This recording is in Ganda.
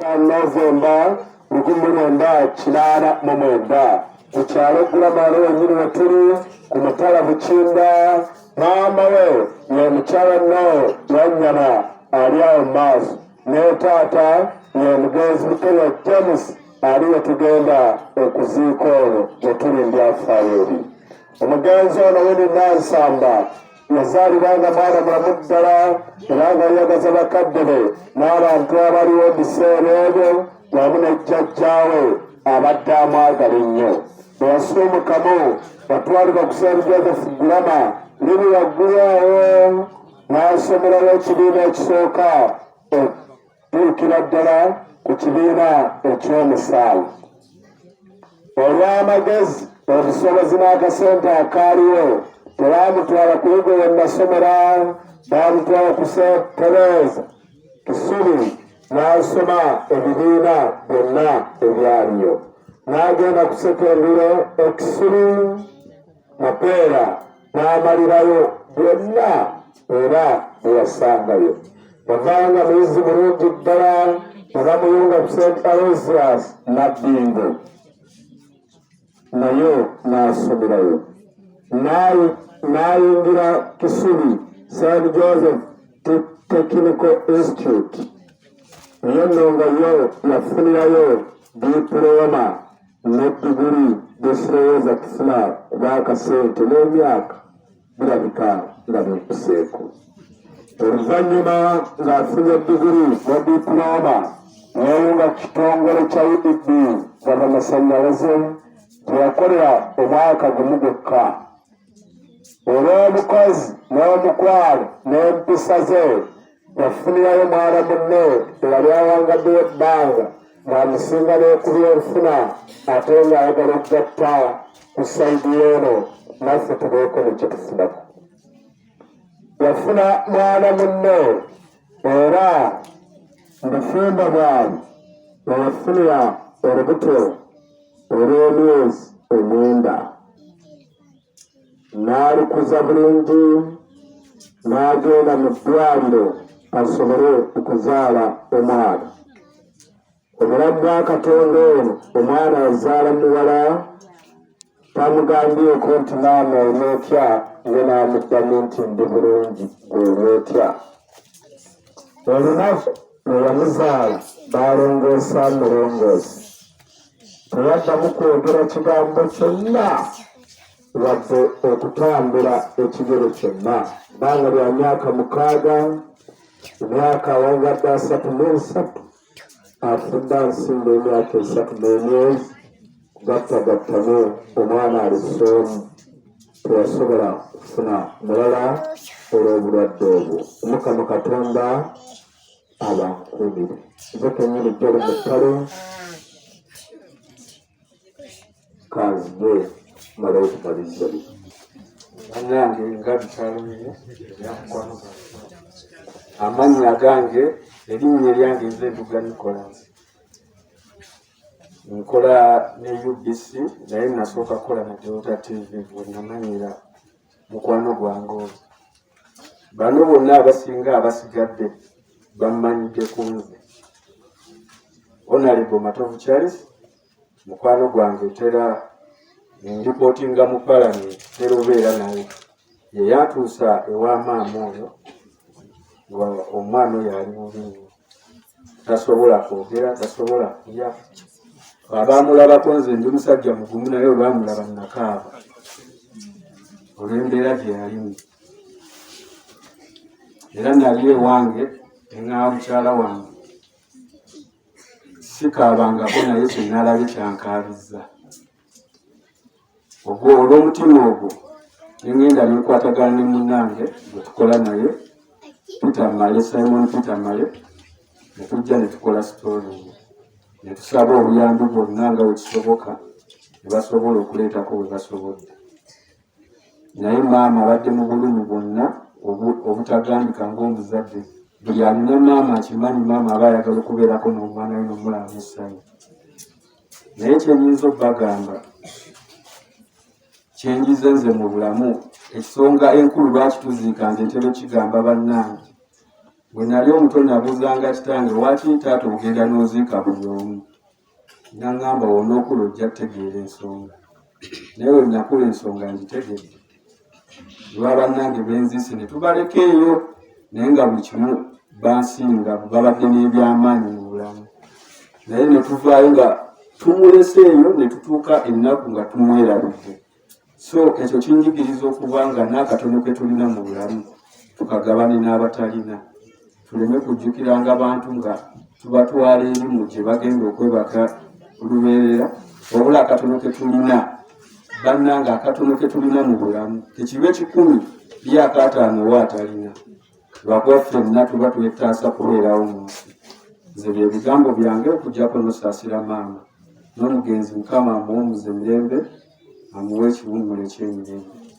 November 1989 ku kyalo Gulamalo wenyini wetuli ku Mutala Bukinda. Maama we ye mukyala no Wanyama ali awo maaso ne taata ye mugenzi Mutewa James ali wetugenda okuziika olwo wetuli ndyafaayo eri. Omugenzi ono Winnie Nansamba yazaalibwanga mwana mulamu ddala era nga yeyagaza bakadde be n'abantu abaliwo mu biseera ebyo wamu ne jjajjaawe abadde amwagala ennyo. Bwe yasuumukamu yatwalibwa ku St. Joseph Gulama liri waggulu awo n'asomerayo ekibiina ekisooka okutuukira ddala ku kibiina ekyomusanvu. Olw'amagezi obusobozi n'akasente akaaliwo tebaamutwala kuyiga we nasomera, baamutwala ku St. Teresa Kisubi n'asoma ebibiina byonna ebyaliyo. N'agenda ku sekendule Ekisubi Mapeera n'amalirayo byonna era bwe yasangayo. Yavanga muyizi mulungi ddala ne bamuyunga ku St. Aloysius Nabbingo naye n'asomerayo. N'ayingira Kisubi St. Joseph Technical Institute naye nno nga yo yafunirayo diploma ne diguli desirowooza kufuna kubakasente n'emyaka birabika nga bekuseeko. Oluvannyuma ng'afunye diguli ne diploma neeyunga ku kitongole kya UDP gavamasannyalaze teyakolera omwaka gumu gwokka. Olw'obukozi n'omukwano n'empisa ze yafunirayo mwana munne eyali awangaddeyo ebbanga ng'amusinga n'ekubya enfuna ate ng'ayagala okugatta ku sayidi y'eno naffe tubeeko ne kye tufunako. Yafuna mwana munne era mbufumba bwabe eyafunira olubuto olw'emyezi 9 n'alukuza bulungi n'agenda mu ddwaliro asobole okuzaala omwana. Obulamu bwa Katonda ono omwana yazaala muwala tamugambyeko nti maama olwotya ye n'amuddamu nti ndi bulungi olwotya. Olunaku lwe yamuzaala baalongoosa mulongoosi teyaddamu kwogera kigambo kyonna wadde okutambula ekigero kyonna. Bbanga lya myaka 6 emyaka awangadde 33 afudde ansimba emyaka 3 n'emyezi gattagattamu omwana alisoomu teyasobola kufuna mulala olw'obulwadde obwo. Mukama Katonda abankuumire. Nze kennyini jjali mu ttale kanzige mala okumaliriza bino. Bannange nga bikyalumire ebyamukwano gwange. Amannya gange erinnya lyange nze Nduga Nicholas. Nkola ne UBC naye nasooka kukola na Deota TV bwe namanyira mukwano gwange olwo. Bano bonna abasinga abasigadde bammanyidde ku nze. Honorable Matovu Charles mukwano gwange tera ndipootinga mu Parliament tera obeera naye ye yatuusa ewa maama oyo omwana oyo ali bubi nnyo tasobola kwogera tasobola kulya. Abaamulabako nze ndi musajja mugumu naye olwamulaba nakaaba olw'embeera gye yalimu. Era nali ewange eŋŋaa mukyala wange sikaabangako naye kyenalabye kyankaabizza. Ogwo olw'omutima ogwo nengenda nenkwatagana ne munnange gwe tukola naye Simon Peter Male netujja netukola story netusaba obuyambi bwonna nga wekisoboka ne basobola okuleetako bwe basobodde. Naye maama abadde mu bulumi bwonna obutagambika ng'omuzadde. Buli alina maama akimanyi maama aba ayagala okubeerako n'omwana we n'omulamu essanyu. Naye kyenyinza obbagamba kyenjize nze mu bulamu ekisonga enkulu lwaki tuziika nze ntera okigamba bannange bwe nali omuto nabuuzanga kitange lwaki taata ogenda n'oziika buli omu, naŋŋamba wonna okula ojja kutegeera ensonga, naye we nakula ensonga ngitegedde. Lwa bannange benziise ne tubaleka eyo, naye nga buli kimu bansinga, babadde n'ebyamaanyi mu bulamu, naye ne tuvaayo nga tumulese eyo ne tutuuka ennaku nga tumwerabidde. So ekyo kinjigiriza okuba nga n'akatono ke tulina mu bulamu tukagabane n'abatalina, tuleme kujjukiranga abantu nga tubatwala erimu gye bagenda okwebaka olubeerera, wabula akatono ke tulina bannange, akatono ke tulina mu bulamu tekibe 10 ye akaataano wa atalina, lwakuba ffenna tuba twetaasa kubeerawo mu nsi. Nze bye bigambo byange okuggyako n'osaasira maama n'omugenzi Mukama amuwummuze mirembe, amuwe ekiwummulo eky'emirembe.